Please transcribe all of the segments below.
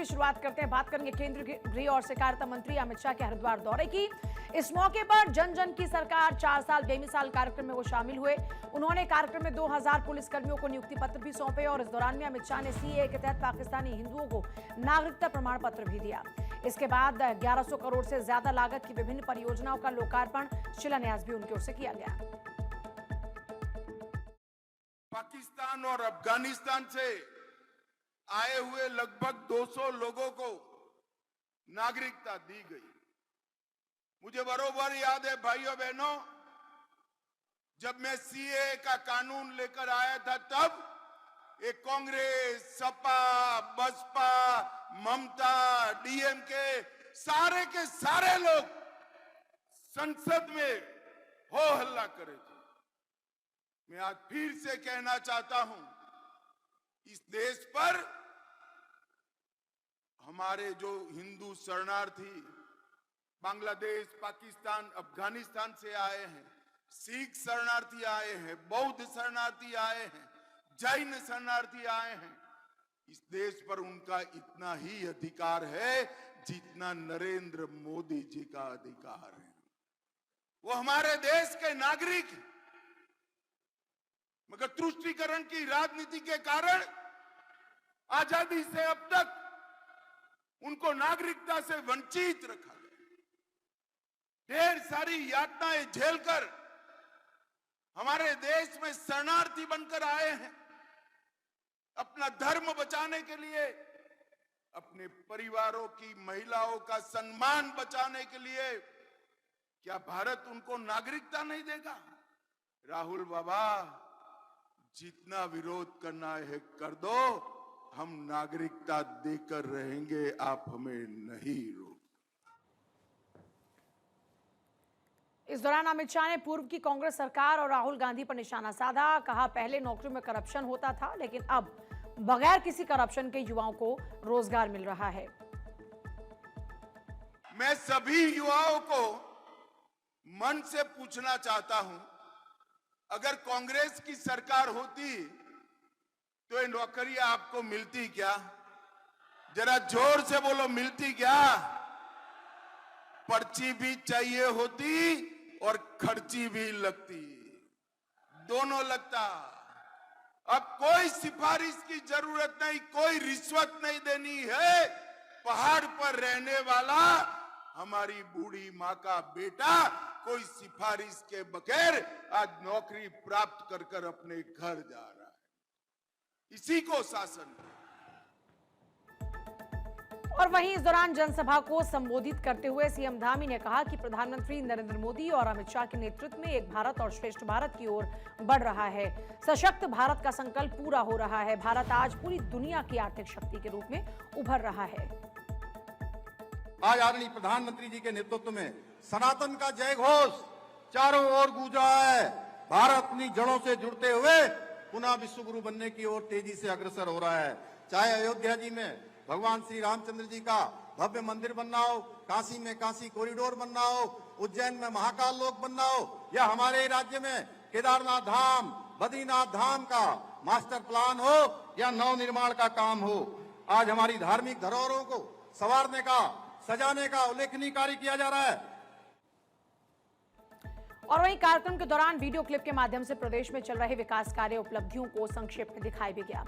की शुरुआत करते हैं। बात करेंगे केंद्रीय गृह और सहकारिता मंत्री अमित शाह के हरिद्वार दौरे की। इस मौके पर जन जन की सरकार 4 साल बेमिसाल कार्यक्रम में वो शामिल हुए। उन्होंने कार्यक्रम में 2000 पुलिसकर्मियों को नियुक्ति पत्र भी सौंपे और इस दौरान में अमित शाह ने सीएए के तहत पाकिस्तानी हिंदुओं को नागरिकता प्रमाण पत्र भी दिया। इसके बाद 1100 करोड़ से ज्यादा लागत की विभिन्न परियोजनाओं का लोकार्पण शिलान्यास भी उनकी ओर से किया गया। पाकिस्तान और अफगानिस्तान से आए हुए लगभग 200 लोगों को नागरिकता दी गई। मुझे बरोबर याद है भाइयों बहनों, जब मैं सीएए का कानून लेकर आया था तब एक कांग्रेस, सपा, बसपा, ममता, डीएमके सारे के सारे लोग संसद में हो हल्ला करे थे। मैं आज फिर से कहना चाहता हूं, इस देश पर हमारे जो हिंदू शरणार्थी बांग्लादेश, पाकिस्तान, अफगानिस्तान से आए हैं, सिख शरणार्थी आए हैं, बौद्ध शरणार्थी आए हैं, जैन शरणार्थी आए हैं, इस देश पर उनका इतना ही अधिकार है जितना नरेंद्र मोदी जी का अधिकार है। वो हमारे देश के नागरिक हैं, मगर तुष्टीकरण की राजनीति के कारण आजादी से अब तक उनको नागरिकता से वंचित रखा गया। ढेर सारी यातनाएं झेलकर हमारे देश में शरणार्थी बनकर आए हैं। अपना धर्म बचाने के लिए, अपने परिवारों की महिलाओं का सम्मान बचाने के लिए क्या भारत उनको नागरिकता नहीं देगा? राहुल बाबा, जितना विरोध करना है कर दो, हम नागरिकता देकर रहेंगे, आप हमें नहीं रोक। इस दौरान अमित शाह ने पूर्व की कांग्रेस सरकार और राहुल गांधी पर निशाना साधा। कहा, पहले नौकरियों में करप्शन होता था, लेकिन अब बगैर किसी करप्शन के युवाओं को रोजगार मिल रहा है। मैं सभी युवाओं को मन से पूछना चाहता हूं, अगर कांग्रेस की सरकार होती तो ये नौकरियां आपको मिलती क्या? जरा जोर से बोलो, मिलती क्या? पर्ची भी चाहिए होती और खर्ची भी लगती, दोनों लगता। अब कोई सिफारिश की जरूरत नहीं, कोई रिश्वत नहीं देनी है। पहाड़ पर रहने वाला हमारी बूढ़ी माँ का बेटा कोई सिफारिश के बगैर आज नौकरी प्राप्त कर कर अपने घर जा रहा है। इसी को शासन। और वहीं इस दौरान जनसभा को संबोधित करते हुए सीएम धामी ने कहा कि प्रधानमंत्री नरेंद्र मोदी और अमित शाह के नेतृत्व में एक भारत और श्रेष्ठ भारत की ओर बढ़ रहा है। सशक्त भारत का संकल्प पूरा हो रहा है। भारत आज पूरी दुनिया की आर्थिक शक्ति के रूप में उभर रहा है। आज आदरणीय प्रधानमंत्री जी के नेतृत्व में सनातन का जय घोष चारों ओर गूंजा है। भारत अपनी जड़ों से जुड़ते हुए पुनः विश्वगुरु बनने की ओर तेजी से अग्रसर हो रहा है। चाहे अयोध्या जी में भगवान श्री रामचंद्र जी का भव्य मंदिर बनना हो, काशी में काशी कॉरिडोर बनना हो, उज्जैन में महाकाल लोक बनना हो, या हमारे राज्य में केदारनाथ धाम, बद्रीनाथ धाम का मास्टर प्लान हो या नव निर्माण का काम हो। आज हमारी धार्मिक धरोहरों को संवारने का, सजाने का उल्लेखनीय कार्य किया जा रहा है। और वहीं कार्यक्रम के दौरान वीडियो क्लिप के माध्यम से प्रदेश में चल रहे विकास कार्य उपलब्धियों को संक्षेप में दिखाया भी गया।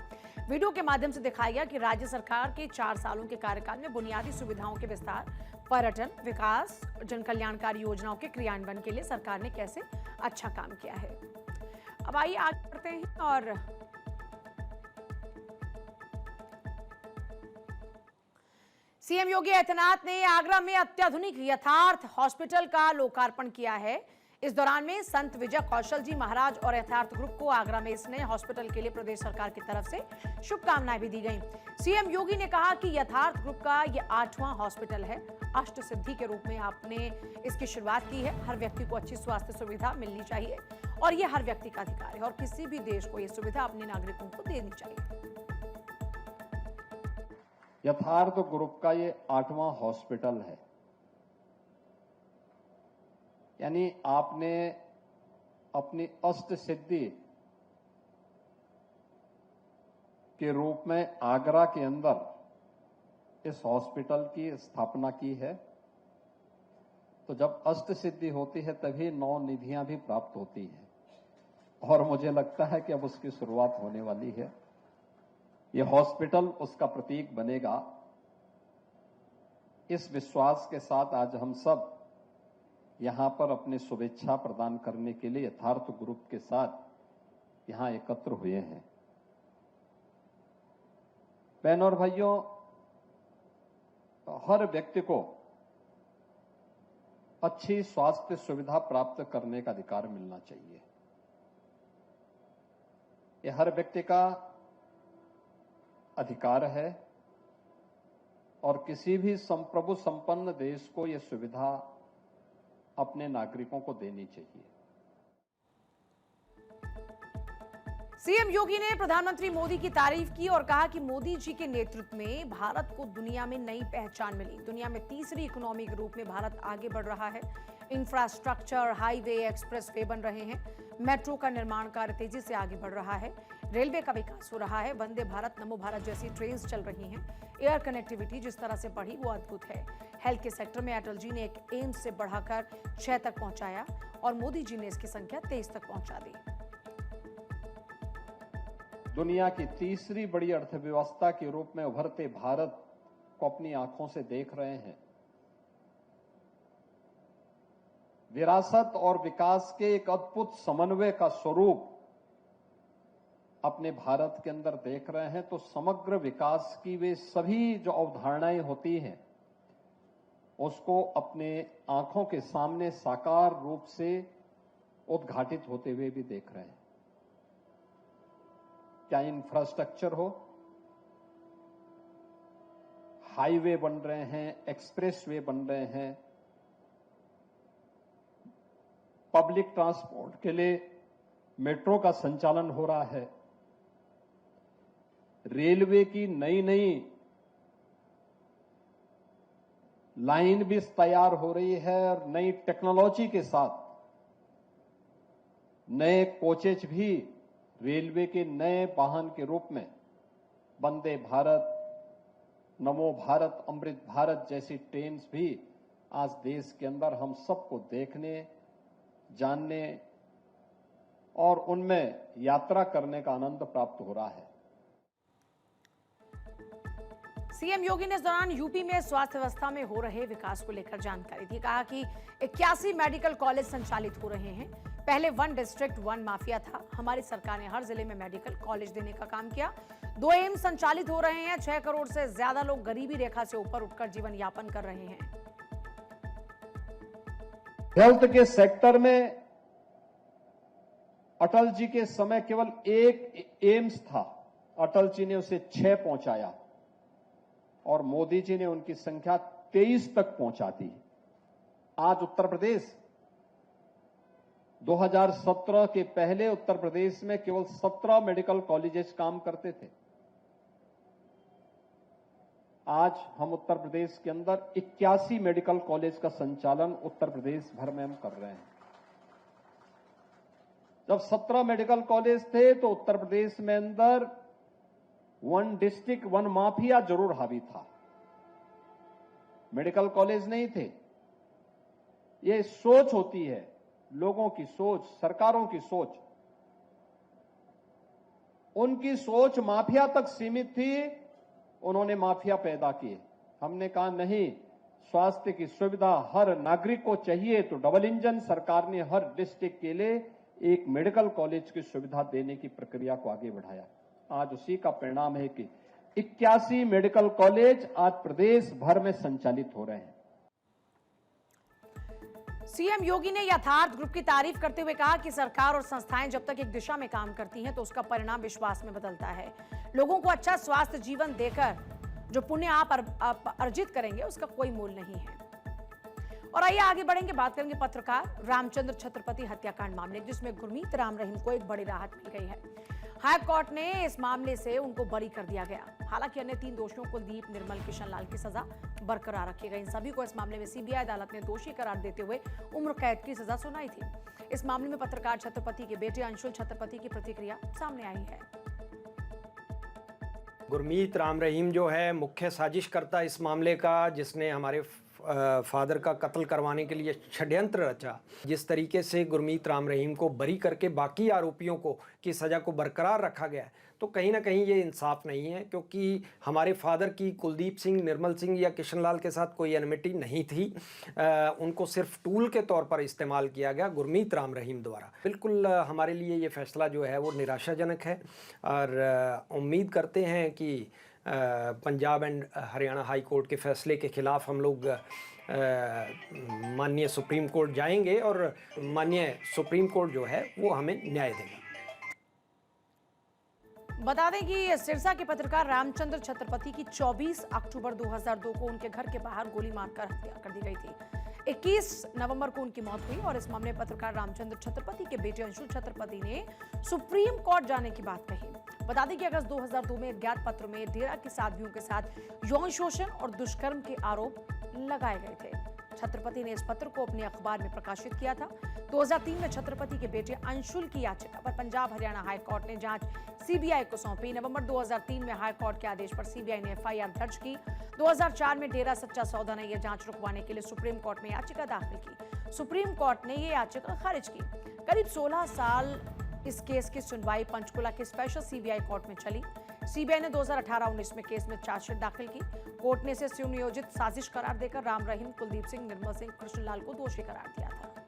वीडियो के माध्यम से दिखाया गया कि राज्य सरकार के 4 सालों के कार्यकाल में बुनियादी सुविधाओं के विस्तार, पर्यटन, विकास, जन कल्याणकारी योजनाओं के क्रियान्वयन के लिए सरकार ने कैसे अच्छा काम किया है। अब आइए आगे बढ़ते हैं और सीएम योगी आदित्यनाथ ने आगरा में अत्याधुनिक यथार्थ हॉस्पिटल का लोकार्पण किया है। इस दौरान में संत विजय कौशल जी महाराज और यथार्थ ग्रुप को आगरा में इस नए हॉस्पिटल के लिए प्रदेश सरकार की तरफ से शुभकामनाएं भी दी गईं। सीएम योगी ने कहा कि यथार्थ ग्रुप का यह 8वां हॉस्पिटल है। अष्ट सिद्धि के रूप में आपने इसकी शुरुआत की है। हर व्यक्ति को अच्छी स्वास्थ्य सुविधा मिलनी चाहिए और यह हर व्यक्ति का अधिकार है और किसी भी देश को यह सुविधा अपने नागरिकों को देनी चाहिए। यथार्थ ग्रुप का ये 8वां हॉस्पिटल है, यानी आपने अपनी अष्ट सिद्धि के रूप में आगरा के अंदर इस हॉस्पिटल की स्थापना की है, तो जब अष्ट सिद्धि होती है तभी 9 निधियां भी प्राप्त होती हैं, और मुझे लगता है कि अब उसकी शुरुआत होने वाली है। ये हॉस्पिटल उसका प्रतीक बनेगा। इस विश्वास के साथ आज हम सब यहां पर अपनी शुभेच्छा प्रदान करने के लिए यथार्थ ग्रुप के साथ यहां एकत्र हुए हैं। बहनों और भाइयों, हर व्यक्ति को अच्छी स्वास्थ्य सुविधा प्राप्त करने का अधिकार मिलना चाहिए। यह हर व्यक्ति का अधिकार है और किसी भी संप्रभु संपन्न देश को यह सुविधा अपने नागरिकों को देनी चाहिए। सीएम योगी ने प्रधानमंत्री मोदी की तारीफ की और कहा कि मोदी जी के नेतृत्व में भारत को दुनिया में नई पहचान मिली। दुनिया में तीसरी इकोनॉमी के रूप में भारत आगे बढ़ रहा है। इंफ्रास्ट्रक्चर, हाईवे, एक्सप्रेसवे बन रहे हैं। मेट्रो का निर्माण कार्य तेजी से आगे बढ़ रहा है। रेलवे का विकास हो रहा है। वंदे भारत, नमो भारत जैसी ट्रेन चल रही हैं। एयर कनेक्टिविटी जिस तरह से बढ़ी वो अद्भुत है। हेल्थ के सेक्टर में अटल जी ने एक एम्स से बढ़ाकर 6 तक पहुंचाया और मोदी जी ने इसकी संख्या 23 तक पहुंचा दी। दुनिया की तीसरी बड़ी अर्थव्यवस्था के रूप में उभरते भारत को अपनी आंखों से देख रहे हैं। विरासत और विकास के एक अद्भुत समन्वय का स्वरूप अपने भारत के अंदर देख रहे हैं। तो समग्र विकास की वे सभी जो अवधारणाएं होती हैं उसको अपने आंखों के सामने साकार रूप से उद्घाटित होते हुए भी देख रहे हैं। क्या इंफ्रास्ट्रक्चर हो, हाईवे बन रहे हैं, एक्सप्रेसवे बन रहे हैं, पब्लिक ट्रांसपोर्ट के लिए मेट्रो का संचालन हो रहा है, रेलवे की नई नई लाइन भी तैयार हो रही है और नई टेक्नोलॉजी के साथ नए कोचेज भी रेलवे के नए वाहन के रूप में वंदे भारत, नमो भारत, अमृत भारत जैसी ट्रेन भी आज देश के अंदर हम सबको देखने, जानने और उनमें यात्रा करने का आनंद प्राप्त हो रहा है। सीएम योगी ने इस दौरान यूपी में स्वास्थ्य व्यवस्था में हो रहे विकास को लेकर जानकारी दी। कहा कि 81 मेडिकल कॉलेज संचालित हो रहे हैं। पहले 1 डिस्ट्रिक्ट 1 माफिया था। हमारी सरकार ने हर जिले में मेडिकल कॉलेज देने का काम किया। 2 एम्स संचालित हो रहे हैं। 6 करोड़ से ज्यादा लोग गरीबी रेखा से ऊपर उठकर जीवन यापन कर रहे हैं। हेल्थ के सेक्टर में अटल जी के समय केवल 1 एम्स था। अटल जी ने उसे 6 पहुंचाया और मोदी जी ने उनकी संख्या 23 तक पहुंचा दी। आज उत्तर प्रदेश 2017 के पहले उत्तर प्रदेश में केवल 17 मेडिकल कॉलेजेस काम करते थे। आज हम उत्तर प्रदेश के अंदर 81 मेडिकल कॉलेज का संचालन उत्तर प्रदेश भर में हम कर रहे हैं। जब 17 मेडिकल कॉलेज थे तो उत्तर प्रदेश में अंदर 1 डिस्ट्रिक्ट 1 माफिया जरूर हावी था, मेडिकल कॉलेज नहीं थे। ये सोच होती है, लोगों की सोच, सरकारों की सोच। उनकी सोच माफिया तक सीमित थी, उन्होंने माफिया पैदा किए। हमने कहा नहीं, स्वास्थ्य की सुविधा हर नागरिक को चाहिए, तो डबल इंजन सरकार ने हर डिस्ट्रिक्ट के लिए एक मेडिकल कॉलेज की सुविधा देने की प्रक्रिया को आगे बढ़ाया। आज उसी का परिणाम है कि 81 मेडिकल कॉलेज आज प्रदेश भर में संचालित हो रहे हैं। सीएम योगी ने यथार्थ ग्रुप की तारीफ करते हुए कहा कि सरकार और संस्थाएं जब तक एक दिशा में काम करती हैं तो उसका परिणाम विश्वास में बदलता है। लोगों को अच्छा स्वास्थ्य जीवन देकर जो पुण्य आप अर्जित करेंगे उसका कोई मोल नहीं है। और आइए आगे बढ़ेंगे, बात करेंगे पत्रकार रामचंद्र छत्रपति हत्याकांड मामले, जिसमें गुरमीत राम रहीम को एक बड़ी राहत मिल गई है। हाई कोर्ट ने इस मामले से उनको बरी कर दिया गया। हालांकि अन्य 3 दोषियों कुलदीप, निर्मल, किशन लाल की सजा बरकरार रखी गई। इन सभी को इस मामले में सीबीआई अदालत ने दोषी करार देते हुए उम्र कैद की सजा सुनाई थी। इस मामले में पत्रकार छत्रपति के बेटे अंशुल छत्रपति की प्रतिक्रिया सामने आई है। गुरमीत राम रहीम जो है मुख्य साजिशकर्ता इस मामले का, जिसने हमारे फादर का कत्ल करवाने के लिए षड्यंत्र रचा। जिस तरीके से गुरमीत राम रहीम को बरी करके बाकी आरोपियों को की सज़ा को बरकरार रखा गया है, तो कहीं ना कहीं ये इंसाफ नहीं है, क्योंकि हमारे फादर की कुलदीप सिंह, निर्मल सिंह या किशन लाल के साथ कोई एनमिटी नहीं थी। उनको सिर्फ टूल के तौर पर इस्तेमाल किया गया गुरमीत राम रहीम द्वारा। बिल्कुल हमारे लिए ये फैसला जो है वो निराशाजनक है और उम्मीद करते हैं कि Punjab and Haryana high court के फैसले के खिलाफ हम लोग माननीय सुप्रीम कोर्ट जाएंगे और माननीय सुप्रीम कोर्ट जो है वो हमें न्याय देगा। बता दें कि सिरसा के पत्रकार रामचंद्र छत्रपति की 24 अक्टूबर 2002 को उनके घर के बाहर गोली मारकर हत्या कर दी गई थी। 21 नवंबर को उनकी मौत हुई और इस मामले में पत्रकार रामचंद्र छत्रपति के बेटे अंशुल छत्रपति ने सुप्रीम कोर्ट जाने की बात कही। बता दें कि अगस्त 2002 में ज्ञात पत्र में डेरा के साथियों के साथ यौन शोषण और दुष्कर्म के आरोप लगाए गए थे। छत्रपति ने इस पत्र को अपने अखबार में प्रकाशित किया था। 2003 में छत्रपति के बेटे अंशुल की याचिका पर पंजाब हरियाणा हाई कोर्ट ने जांच सीबीआई को सौंपी। नवंबर 2003 में हाई कोर्ट के आदेश पर सीबीआई ने एफआईआर दर्ज की। 2004 में डेरा सच्चा सौदा ने यह जांच रुकवाने के लिए सुप्रीम कोर्ट में याचिका दाखिल की। सुप्रीम कोर्ट ने यह याचिका खारिज की। करीब 16 साल इस केस की सुनवाई पंचकुला के स्पेशल सीबीआई कोर्ट में चली। सीबीआई ने 2018-19 में केस में चार्जशीट दाखिल की। कोर्ट ने इसे सुनियोजित साजिश करार देकर राम रहीम, कुलदीप सिंह, निर्मल सिंह, कृष्णलाल को दोषी करार दिया था।